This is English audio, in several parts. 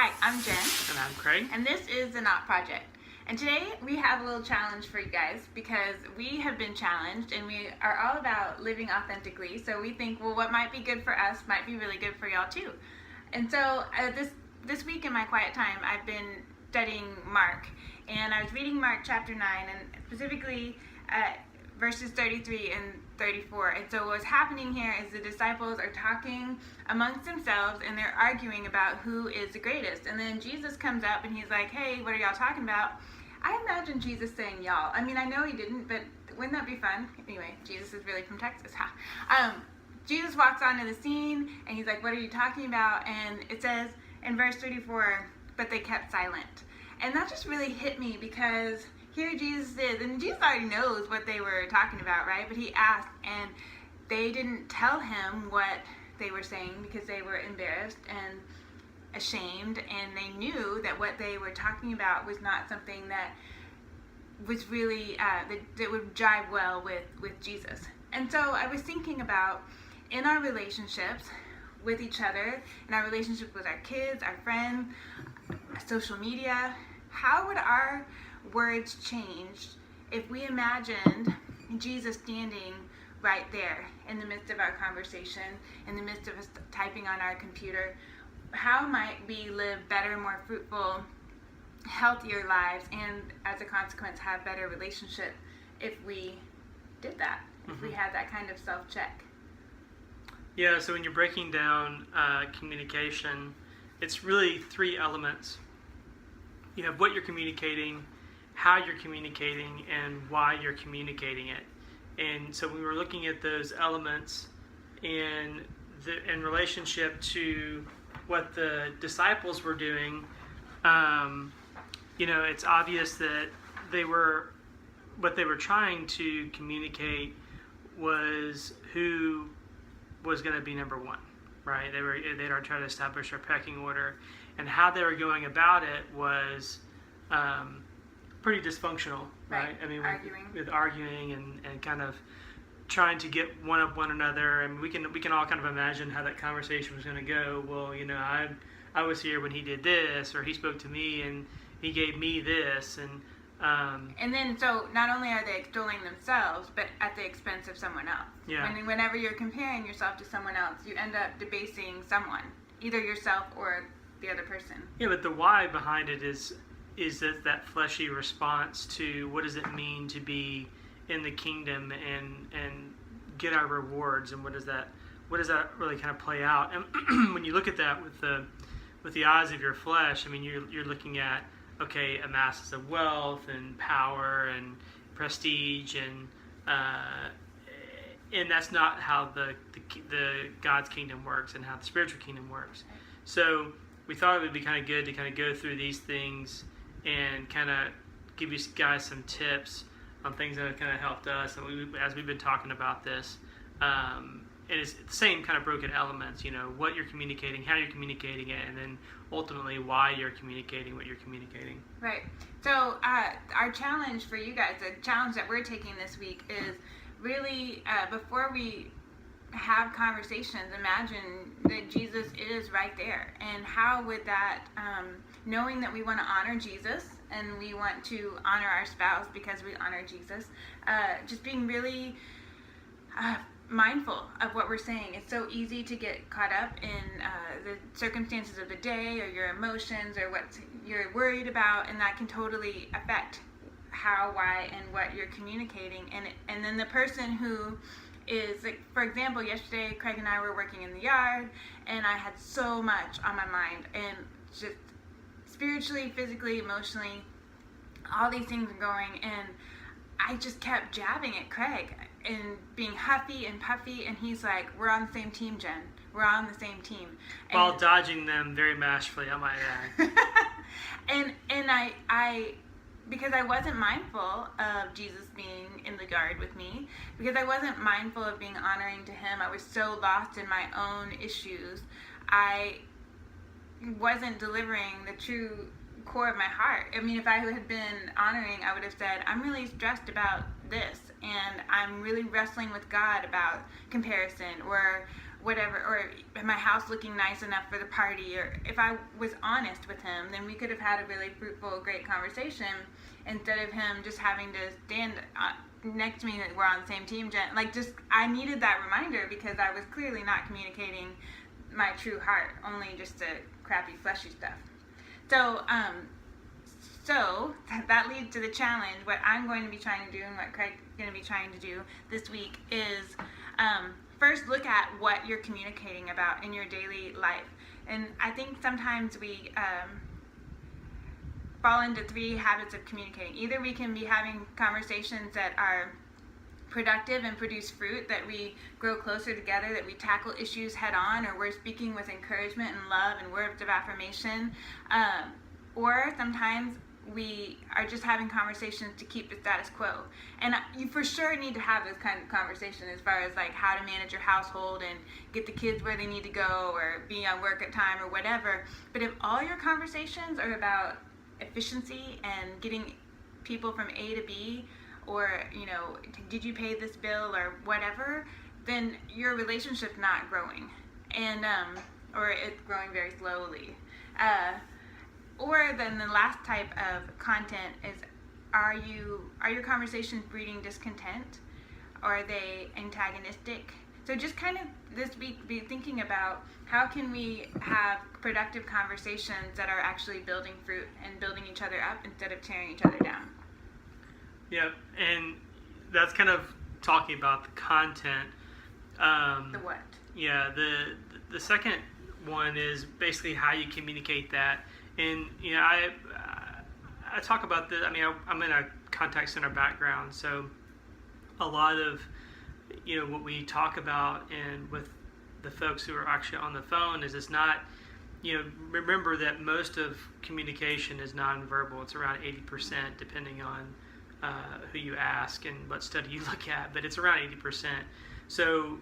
Hi, I'm Jen. And I'm Craig. And this is the Knot Project. And today we have a little challenge for you guys because we have been challenged and we are all about living authentically. So we think, well, what might be good for us might be really good for y'all too. And so this week in my quiet time, I've been studying Mark. And I was reading Mark chapter 9 and specifically verses 33 and 34. And so what's happening here is the disciples are talking amongst themselves and they're arguing about who is the greatest. And then Jesus comes up and he's like, hey, what are y'all talking about? I imagine Jesus saying y'all. I mean, I know he didn't, but wouldn't that be fun? Anyway, Jesus is really from Texas, huh? Jesus walks onto the scene and he's like, what are you talking about? And it says in verse 34, but they kept silent. And that just really hit me because here Jesus is, and Jesus already knows what they were talking about, right? But he asked, and they didn't tell him what they were saying because they were embarrassed and ashamed, and they knew that what they were talking about was not something that was really, that would jive well with Jesus. And so I was thinking about in our relationships with each other, in our relationship with our kids, our friends, social media, how would our words changed if we imagined Jesus standing right there in the midst of our conversation, in the midst of us typing on our computer? How might we live better, more fruitful, healthier lives, and as a consequence have better relationship if we did that, if we had that kind of self-check? Yeah, so when you're breaking down communication, it's really three elements. You have what you're communicating, how you're communicating, and why you're communicating it. And so we were looking at those elements in relationship to what the disciples were doing. It's obvious that what they were trying to communicate was who was going to be number one, right? They'd tried to establish a pecking order, and how they were going about it was pretty dysfunctional, right? I mean, with arguing and kind of trying to get one up one another. And we can all kind of imagine how that conversation was going to go. Well, I was here when he did this, or he spoke to me and he gave me this, and then so not only are they extolling themselves, but at the expense of someone else. Yeah. Whenever you're comparing yourself to someone else, you end up debasing someone, either yourself or the other person. Yeah, but the why behind it is that fleshy response to what does it mean to be in the kingdom and get our rewards, and what does that really kind of play out? And when you look at that with the eyes of your flesh, I mean, you're looking at, okay, amasses of wealth and power and prestige, and that's not how the God's kingdom works and how the spiritual kingdom works. So we thought it would be kind of good to kind of go through these things and kind of give you guys some tips on things that have kind of helped us, and as we've been talking about this. And it's the same kind of broken elements, what you're communicating, how you're communicating it, and then ultimately why you're communicating what you're communicating. Right. So our challenge for you guys, the challenge that we're taking this week is really before we have conversations, imagine that Jesus is right there. And how would that, knowing that we want to honor Jesus and we want to honor our spouse because we honor Jesus, just being really mindful of what we're saying. It's so easy to get caught up in the circumstances of the day or your emotions or what you're worried about, and that can totally affect how, why, and what you're communicating. And then the person who is, like, for example, yesterday Craig and I were working in the yard, and I had so much on my mind, and just spiritually, physically, emotionally, all these things are going, and I just kept jabbing at Craig and being huffy and puffy, and he's like, we're on the same team, Jen. We're on the same team. While dodging them very masterfully, I might add. and I because I wasn't mindful of Jesus being in the yard with me, because I wasn't mindful of being honoring to him, I was so lost in my own issues, I wasn't delivering the true core of my heart. I mean, if I had been honoring, I would have said, I'm really stressed about this, and I'm really wrestling with God about comparison, or whatever, or my house looking nice enough for the party, or if I was honest with him, then we could have had a really fruitful, great conversation instead of him just having to stand next to me that we're on the same team. Like, just, I needed that reminder because I was clearly not communicating my true heart, only just the crappy fleshy stuff. So that leads to the challenge. What I'm going to be trying to do and what Craig's going to be trying to do this week is first look at what you're communicating about in your daily life. And I think sometimes we fall into 3 habits of communicating. Either we can be having conversations that are productive and produce fruit, that we grow closer together, that we tackle issues head on, or we're speaking with encouragement and love and words of affirmation. Or sometimes we are just having conversations to keep the status quo. And you for sure need to have this kind of conversation as far as like how to manage your household and get the kids where they need to go, or be on work at time or whatever. But if all your conversations are about efficiency and getting people from A to B, or, you know, did you pay this bill or whatever, then your relationship's not growing, and or it's growing very slowly. Or then the last type of content is, are your conversations breeding discontent? Are they antagonistic? So just kind of this week be thinking about how can we have productive conversations that are actually building fruit and building each other up instead of tearing each other down. Yep, and that's kind of talking about the content. The what? Yeah, the second one is basically how you communicate that. And, you know, I talk about this. I mean, I'm in a contact center background, so a lot of, you know, what we talk about and with the folks who are actually on the phone is it's not, you know, remember that most of communication is nonverbal. It's around 80%, depending on who you ask and what study you look at, but it's around 80%. So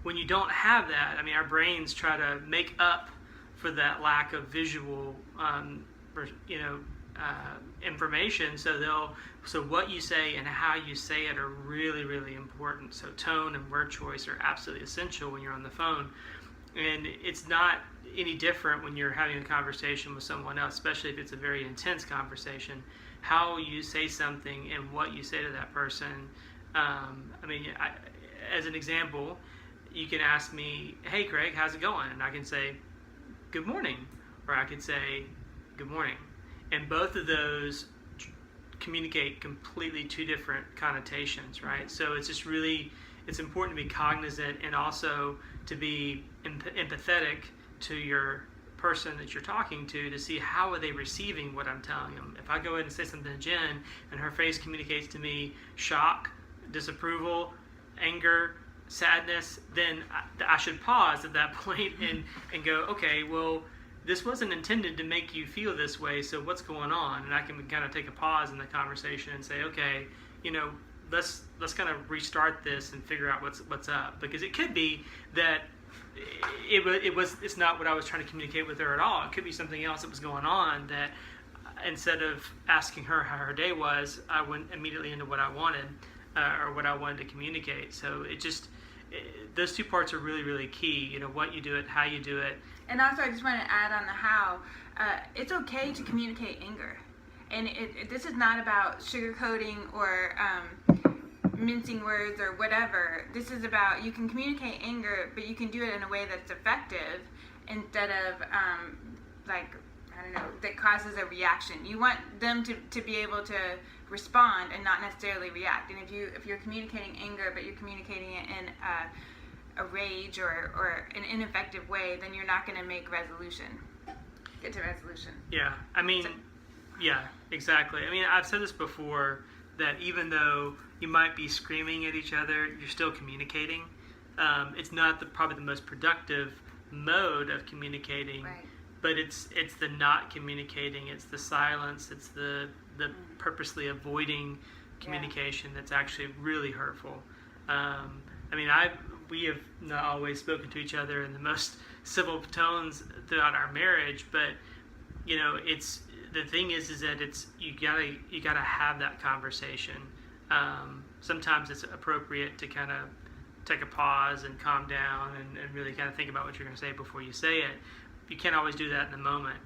when you don't have that, I mean, our brains try to make up for that lack of visual, information. So what you say and how you say it are really, really important. So tone and word choice are absolutely essential when you're on the phone. And it's not any different when you're having a conversation with someone else, especially if it's a very intense conversation. How you say something and what you say to that person. As an example, you can ask me, "Hey, Craig, how's it going?" And I can say, "Good morning," or I could say, "Good morning." And both of those communicate completely 2 different connotations, right? So it's just really, it's important to be cognizant and also to be empathetic to your person that you're talking to see how are they receiving what I'm telling them. If I go ahead and say something to Jen and her face communicates to me shock, disapproval, anger, sadness, then I should pause at that point and go, okay, well, this wasn't intended to make you feel this way, so what's going on? And I can kind of take a pause in the conversation and say, okay, you know, let's kind of restart this and figure out what's up, because it could be that it's not what I was trying to communicate with her at all. It could be something else that was going on, that instead of asking her how her day was, I went immediately into what I wanted or what I wanted to communicate. So those 2 parts are really, really key. You know, what you do it, how you do it. And also, I just want to add on the how. It's okay to communicate anger, and this is not about sugarcoating or mincing words or whatever. This is about, you can communicate anger, but you can do it in a way that's effective instead of that causes a reaction. You want them to be able to respond and not necessarily react. And if you're communicating anger, but you're communicating it in a rage or an ineffective way, then you're not going to get to resolution. Yeah, I mean, yeah, exactly. I mean, I've said this before, that even though you might be screaming at each other, you're still communicating. It's not probably the most productive mode of communicating, right. But it's the not communicating, it's the silence, it's the purposely avoiding communication that's actually really hurtful. We have not always spoken to each other in the most civil tones throughout our marriage, but you know, it's the thing is that it's you gotta have that conversation. Sometimes it's appropriate to kind of take a pause and calm down and really kind of think about what you're going to say before you say it. You can't always do that in the moment.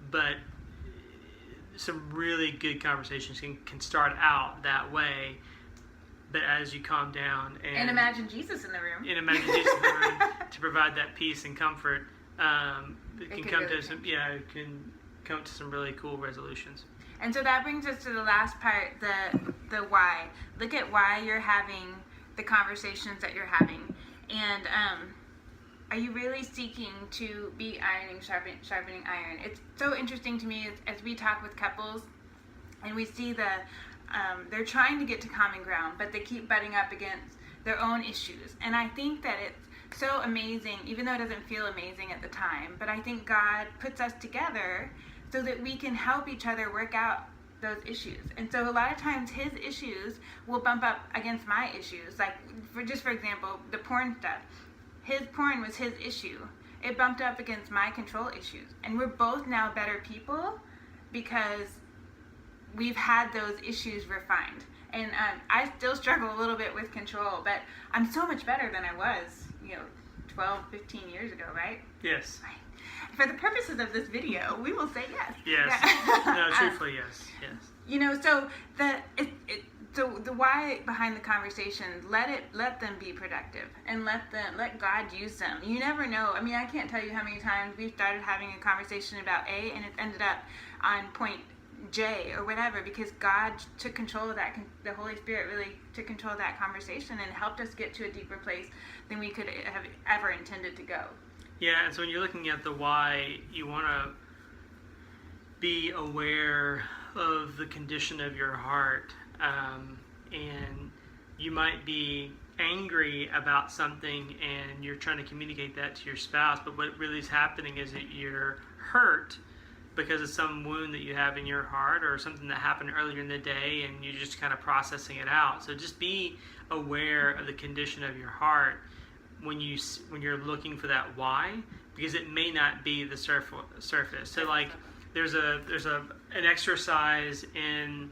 But some really good conversations can start out that way. But as you calm down and imagine Jesus in the room, to provide that peace and comfort, it can come really to some it can come to some really cool resolutions. And so that brings us to the last part, the why. Look at why you're having the conversations that you're having, and are you really seeking to be sharpening iron? It's so interesting to me as we talk with couples, and we see they're trying to get to common ground, but they keep butting up against their own issues. And I think that it's so amazing, even though it doesn't feel amazing at the time, but I think God puts us together so that we can help each other work out those issues. And so a lot of times his issues will bump up against my issues. Like, for example, the porn stuff. His porn was his issue. It bumped up against my control issues. And we're both now better people because we've had those issues refined. And I still struggle a little bit with control, but I'm so much better than I was, 12, 15 years ago, right? Yes. Right. For the purposes of this video, we will say yes. Yes. No, truthfully, yes. Yes. So the why behind the conversation, let them be productive, and let God use them. You never know. I mean, I can't tell you how many times we've started having a conversation about A and it ended up on point J or whatever, because God took control of that. The Holy Spirit really took control of that conversation and helped us get to a deeper place than we could have ever intended to go. Yeah, and so when you're looking at the why, you want to be aware of the condition of your heart, and you might be angry about something and you're trying to communicate that to your spouse, but what really is happening is that you're hurt because of some wound that you have in your heart or something that happened earlier in the day, and you're just kind of processing it out. So just be aware of the condition of your heart when you're looking for that why, because it may not be the surface. So like there's an exercise in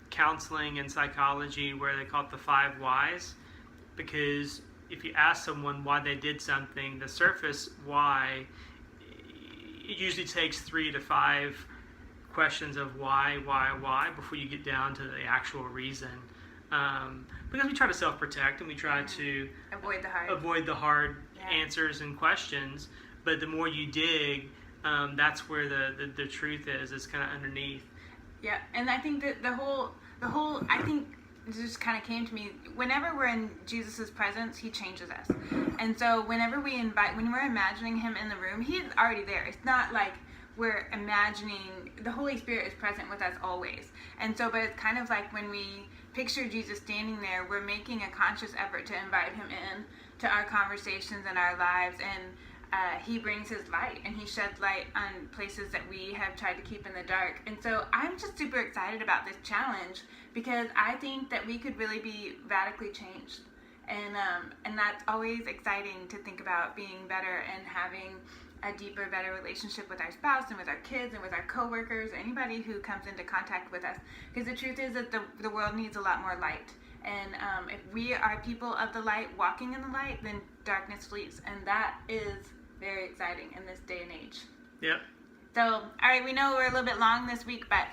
counseling and psychology where they call it the 5 whys, because if you ask someone why they did something, the surface why, it usually takes 3 to 5 questions of why before you get down to the actual reason. Because we try to self-protect and we try to avoid the hard answers and questions, but the more you dig, that's where the truth is. It's kind of underneath. Yeah, and I think that the whole I think it just kind of came to me. Whenever we're in Jesus's presence, he changes us, and so when we're imagining him in the room, he's already there. It's not like we're imagining. The Holy Spirit is present with us always, and so but it's kind of like when we picture Jesus standing there, we're making a conscious effort to invite him in to our conversations and our lives, and he brings his light, and he sheds light on places that we have tried to keep in the dark. And so I'm just super excited about this challenge, because I think that we could really be radically changed, and that's always exciting to think about, being better and having a deeper, better relationship with our spouse and with our kids and with our coworkers, anybody who comes into contact with us. Because the truth is that the world needs a lot more light. And if we are people of the light, walking in the light, then darkness flees. And that is very exciting in this day and age. Yep. So, all right, we know we're a little bit long this week, but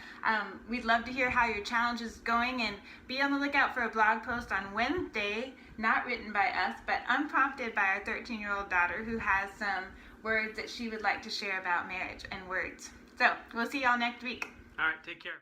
we'd love to hear how your challenge is going, and be on the lookout for a blog post on Wednesday, not written by us, but unprompted by our 13-year-old daughter, who has some words that she would like to share about marriage and words. So, we'll see y'all next week. All right, take care.